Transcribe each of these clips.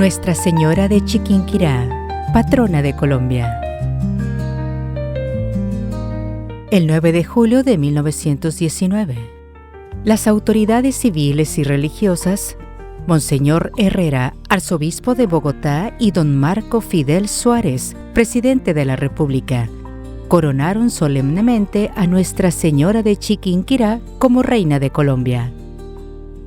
Nuestra Señora de Chiquinquirá, patrona de Colombia. El 9 de julio de 1919, las autoridades civiles y religiosas, Monseñor Herrera, arzobispo de Bogotá, y don Marco Fidel Suárez, presidente de la República, coronaron solemnemente a Nuestra Señora de Chiquinquirá como reina de Colombia.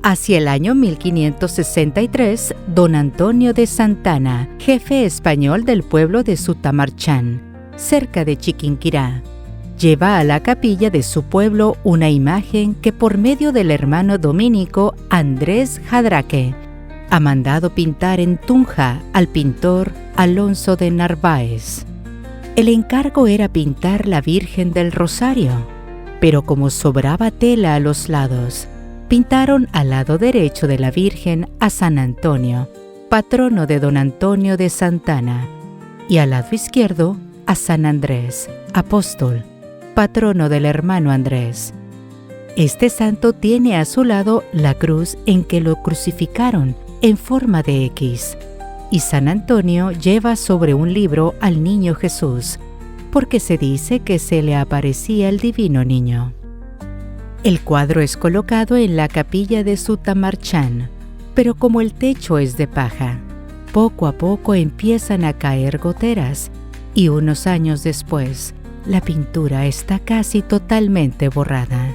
Hacia el año 1563, don Antonio de Santana, jefe español del pueblo de Sutamarchán, cerca de Chiquinquirá, lleva a la capilla de su pueblo una imagen que por medio del hermano dominico Andrés Jadraque ha mandado pintar en Tunja al pintor Alonso de Narváez. El encargo era pintar la Virgen del Rosario, pero como sobraba tela a los lados, pintaron al lado derecho de la Virgen a San Antonio, patrono de don Antonio de Santana, y al lado izquierdo a San Andrés, apóstol, patrono del hermano Andrés. Este santo tiene a su lado la cruz en que lo crucificaron en forma de X, y San Antonio lleva sobre un libro al niño Jesús, porque se dice que se le aparecía el divino niño. El cuadro es colocado en la capilla de Sutamarchán, pero como el techo es de paja, poco a poco empiezan a caer goteras y unos años después, la pintura está casi totalmente borrada.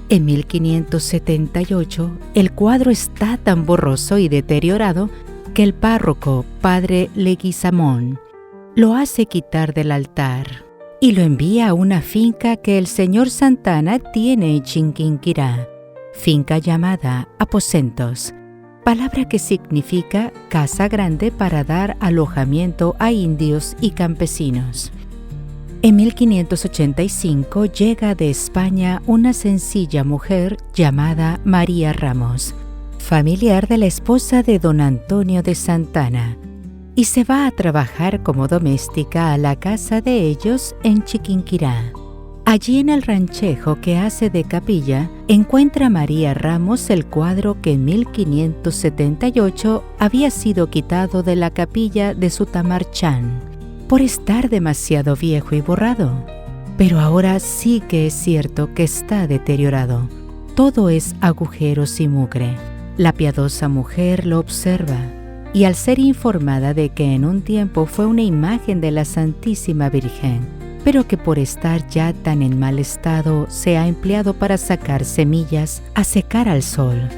En 1578, el cuadro está tan borroso y deteriorado que el párroco, padre Leguizamón, lo hace quitar del altar y lo envía a una finca que el señor Santana tiene en Chiquinquirá, finca llamada Aposentos, palabra que significa casa grande para dar alojamiento a indios y campesinos. En 1585 llega de España una sencilla mujer llamada María Ramos, familiar de la esposa de don Antonio de Santana, y se va a trabajar como doméstica a la casa de ellos en Chiquinquirá. Allí en el ranchejo que hace de capilla, encuentra María Ramos el cuadro que en 1578 había sido quitado de la capilla de Sutamarchán, por estar demasiado viejo y borrado. Pero ahora sí que es cierto que está deteriorado. Todo es agujeros y mugre. La piadosa mujer lo observa, y al ser informada de que en un tiempo fue una imagen de la Santísima Virgen, pero que por estar ya tan en mal estado se ha empleado para sacar semillas a secar al sol,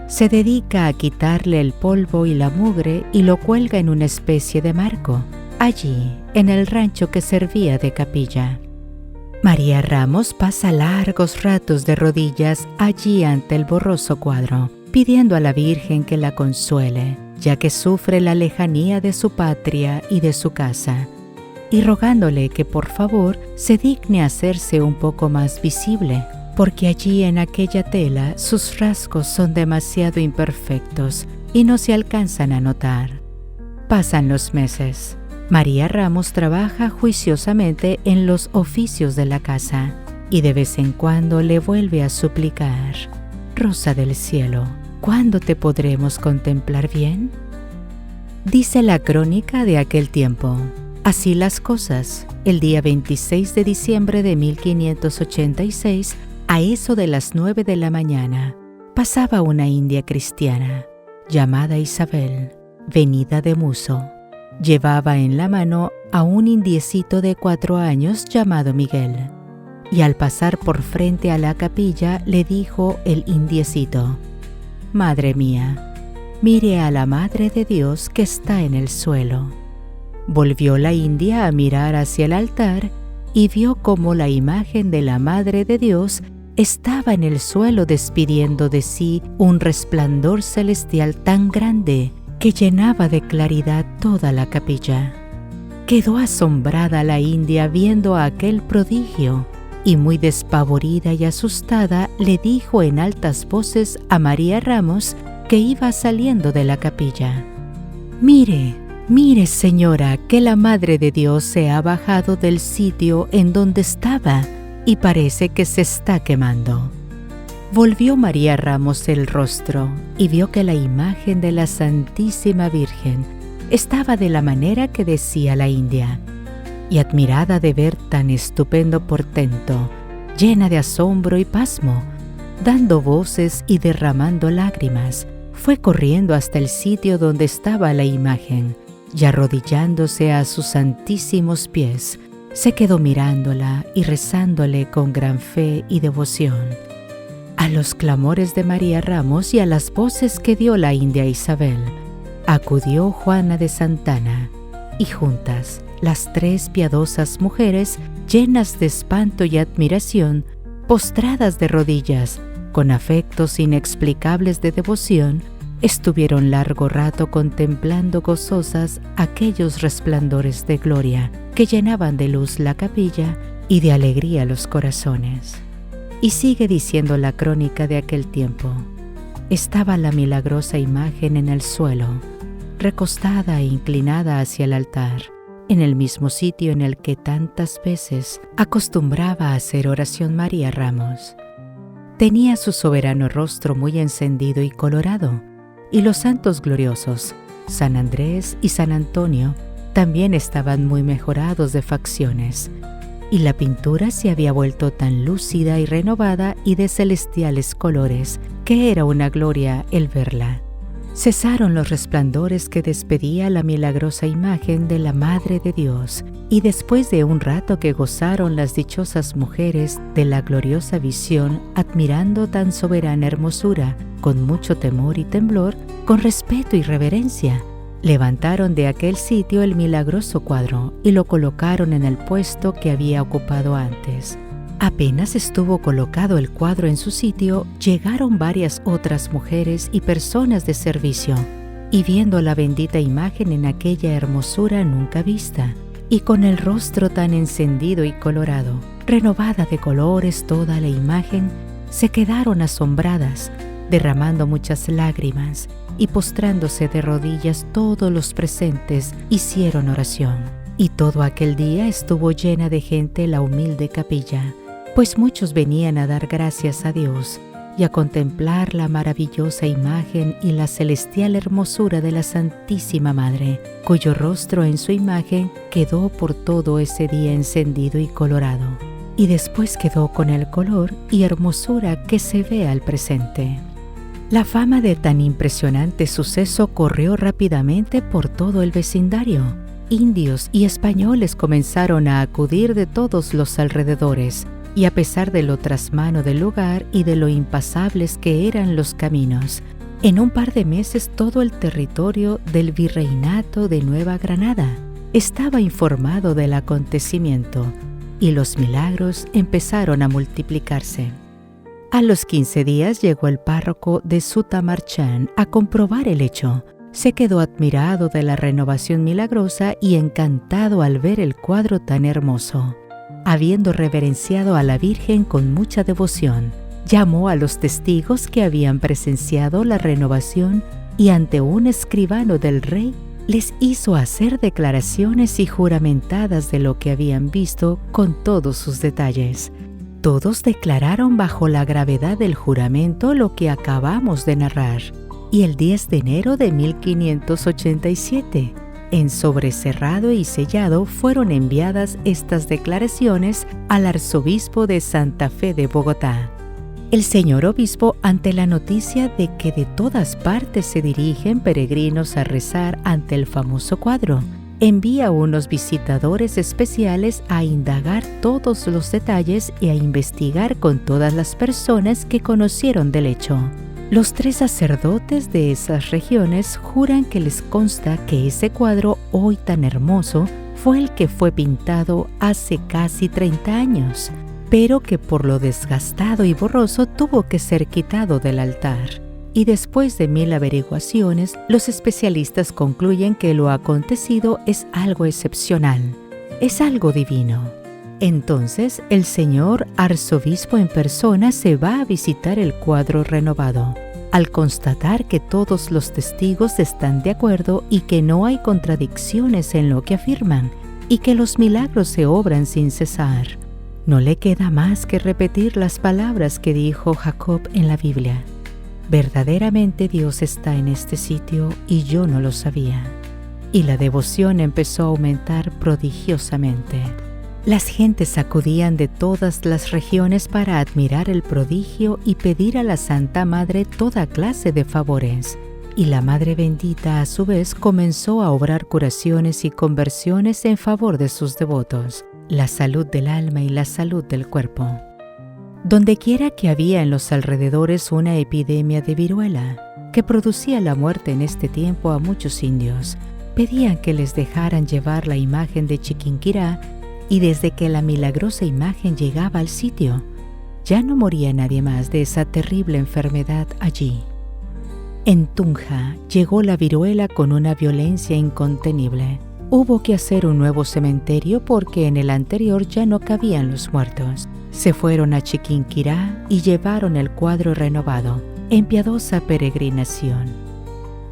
se dedica a quitarle el polvo y la mugre y lo cuelga en una especie de marco, allí, en el rancho que servía de capilla. María Ramos pasa largos ratos de rodillas allí ante el borroso cuadro, pidiendo a la Virgen que la consuele, ya que sufre la lejanía de su patria y de su casa, y rogándole que por favor se digne hacerse un poco más visible, porque allí en aquella tela sus rasgos son demasiado imperfectos y no se alcanzan a notar. Pasan los meses. María Ramos trabaja juiciosamente en los oficios de la casa y de vez en cuando le vuelve a suplicar: Rosa del cielo, ¿cuándo te podremos contemplar bien? Dice la crónica de aquel tiempo: así las cosas, el día 26 de diciembre de 1586, a eso de las 9 de la mañana, pasaba una india cristiana, llamada Isabel, venida de Muso. Llevaba en la mano a un indiecito de 4 años llamado Miguel, y al pasar por frente a la capilla le dijo el indiecito: Madre mía, mire a la Madre de Dios que está en el suelo. Volvió la india a mirar hacia el altar y vio cómo la imagen de la Madre de Dios estaba en el suelo despidiendo de sí un resplandor celestial tan grande que llenaba de claridad toda la capilla. Quedó asombrada la india viendo aquel prodigio y muy despavorida y asustada le dijo en altas voces a María Ramos que iba saliendo de la capilla: Mire, mire señora, que la Madre de Dios se ha bajado del sitio en donde estaba y parece que se está quemando. Volvió María Ramos el rostro y vio que la imagen de la Santísima Virgen estaba de la manera que decía la india, y admirada de ver tan estupendo portento, llena de asombro y pasmo, dando voces y derramando lágrimas, fue corriendo hasta el sitio donde estaba la imagen, y arrodillándose a sus santísimos pies, se quedó mirándola y rezándole con gran fe y devoción. A los clamores de María Ramos y a las voces que dio la india Isabel, acudió Juana de Santana, y juntas, las tres piadosas mujeres, llenas de espanto y admiración, postradas de rodillas, con afectos inexplicables de devoción, estuvieron largo rato contemplando gozosas aquellos resplandores de gloria que llenaban de luz la capilla y de alegría los corazones. Y sigue diciendo la crónica de aquel tiempo: estaba la milagrosa imagen en el suelo, recostada e inclinada hacia el altar, en el mismo sitio en el que tantas veces acostumbraba a hacer oración María Ramos. Tenía su soberano rostro muy encendido y colorado, y los santos gloriosos, San Andrés y San Antonio, también estaban muy mejorados de facciones, y la pintura se había vuelto tan lúcida y renovada y de celestiales colores, que era una gloria el verla. Cesaron los resplandores que despedía la milagrosa imagen de la Madre de Dios, y después de un rato que gozaron las dichosas mujeres de la gloriosa visión, admirando tan soberana hermosura, con mucho temor y temblor, con respeto y reverencia, levantaron de aquel sitio el milagroso cuadro y lo colocaron en el puesto que había ocupado antes. Apenas estuvo colocado el cuadro en su sitio, llegaron varias otras mujeres y personas de servicio, y viendo la bendita imagen en aquella hermosura nunca vista, y con el rostro tan encendido y colorado, renovada de colores toda la imagen, se quedaron asombradas, derramando muchas lágrimas, y postrándose de rodillas todos los presentes hicieron oración. Y todo aquel día estuvo llena de gente la humilde capilla, pues muchos venían a dar gracias a Dios y a contemplar la maravillosa imagen y la celestial hermosura de la Santísima Madre, cuyo rostro en su imagen quedó por todo ese día encendido y colorado, y después quedó con el color y hermosura que se ve al presente. La fama de tan impresionante suceso corrió rápidamente por todo el vecindario. Indios y españoles comenzaron a acudir de todos los alrededores, y a pesar de lo trasmano del lugar y de lo impasables que eran los caminos, en un par de meses todo el territorio del Virreinato de Nueva Granada estaba informado del acontecimiento, y los milagros empezaron a multiplicarse. A los 15 días llegó el párroco de Sutamarchán a comprobar el hecho. Se quedó admirado de la renovación milagrosa y encantado al ver el cuadro tan hermoso. Habiendo reverenciado a la Virgen con mucha devoción, llamó a los testigos que habían presenciado la renovación y ante un escribano del rey les hizo hacer declaraciones y juramentadas de lo que habían visto con todos sus detalles. Todos declararon bajo la gravedad del juramento lo que acabamos de narrar, y el 10 de enero de 1587, en sobrecerrado y sellado, fueron enviadas estas declaraciones al arzobispo de Santa Fe de Bogotá. El señor obispo, ante la noticia de que de todas partes se dirigen peregrinos a rezar ante el famoso cuadro, envía unos visitadores especiales a indagar todos los detalles y a investigar con todas las personas que conocieron del hecho. Los 3 sacerdotes de esas regiones juran que les consta que ese cuadro hoy tan hermoso fue el que fue pintado hace casi 30 años, pero que por lo desgastado y borroso tuvo que ser quitado del altar. Y después de 1000 averiguaciones, los especialistas concluyen que lo acontecido es algo excepcional, es algo divino. Entonces, el señor arzobispo en persona se va a visitar el cuadro renovado. Al constatar que todos los testigos están de acuerdo y que no hay contradicciones en lo que afirman, y que los milagros se obran sin cesar, No le queda más que repetir las palabras que dijo Jacob en la Biblia. Verdaderamente Dios está en este sitio y yo no lo sabía. Y la devoción empezó a aumentar prodigiosamente. Las gentes acudían de todas las regiones para admirar el prodigio y pedir a la Santa Madre toda clase de favores. Y la Madre Bendita a su vez comenzó a obrar curaciones y conversiones en favor de sus devotos, la salud del alma y la salud del cuerpo. Dondequiera que había en los alrededores una epidemia de viruela, que producía la muerte en este tiempo a muchos indios, pedían que les dejaran llevar la imagen de Chiquinquirá, y desde que la milagrosa imagen llegaba al sitio, ya no moría nadie más de esa terrible enfermedad allí. En Tunja llegó la viruela con una violencia incontenible. Hubo que hacer un nuevo cementerio porque en el anterior ya no cabían los muertos. Se fueron a Chiquinquirá y llevaron el cuadro renovado, en piadosa peregrinación.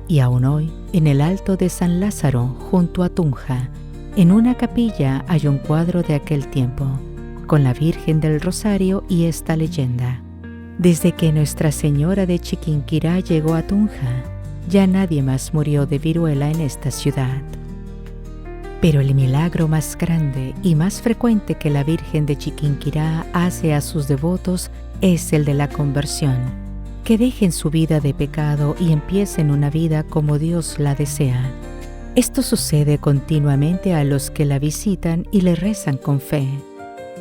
Y aún hoy, en el Alto de San Lázaro, junto a Tunja, en una capilla hay un cuadro de aquel tiempo, con la Virgen del Rosario y esta leyenda: desde que Nuestra Señora de Chiquinquirá llegó a Tunja, ya nadie más murió de viruela en esta ciudad. Pero el milagro más grande y más frecuente que la Virgen de Chiquinquirá hace a sus devotos es el de la conversión, que dejen su vida de pecado y empiecen una vida como Dios la desea. Esto sucede continuamente a los que la visitan y le rezan con fe.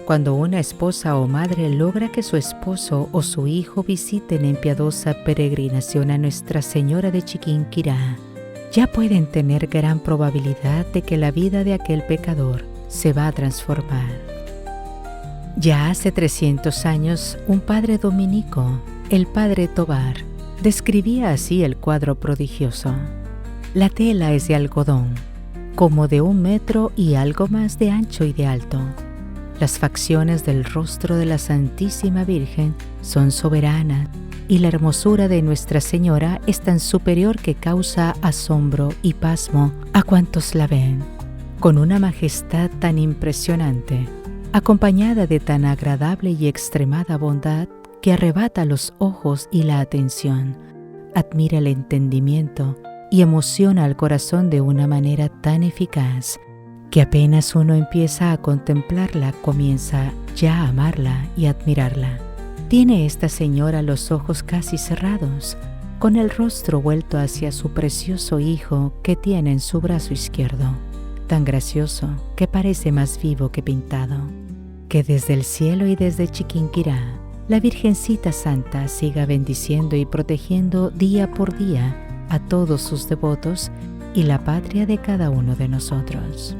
Cuando una esposa o madre logra que su esposo o su hijo visiten en piadosa peregrinación a Nuestra Señora de Chiquinquirá, ya pueden tener gran probabilidad de que la vida de aquel pecador se va a transformar. Ya hace 300 años, un padre dominico, el padre Tobar, describía así el cuadro prodigioso. La tela es de algodón, como de 1 metro y algo más de ancho y de alto. Las facciones del rostro de la Santísima Virgen son soberanas y la hermosura de Nuestra Señora es tan superior que causa asombro y pasmo a cuantos la ven, con una majestad tan impresionante, acompañada de tan agradable y extremada bondad que arrebata los ojos y la atención, admira el entendimiento y emociona al corazón de una manera tan eficaz que apenas uno empieza a contemplarla, comienza ya a amarla y admirarla. Tiene esta señora los ojos casi cerrados, con el rostro vuelto hacia su precioso hijo que tiene en su brazo izquierdo, tan gracioso que parece más vivo que pintado. Que desde el cielo y desde Chiquinquirá, la Virgencita Santa siga bendiciendo y protegiendo día por día a todos sus devotos y la patria de cada uno de nosotros.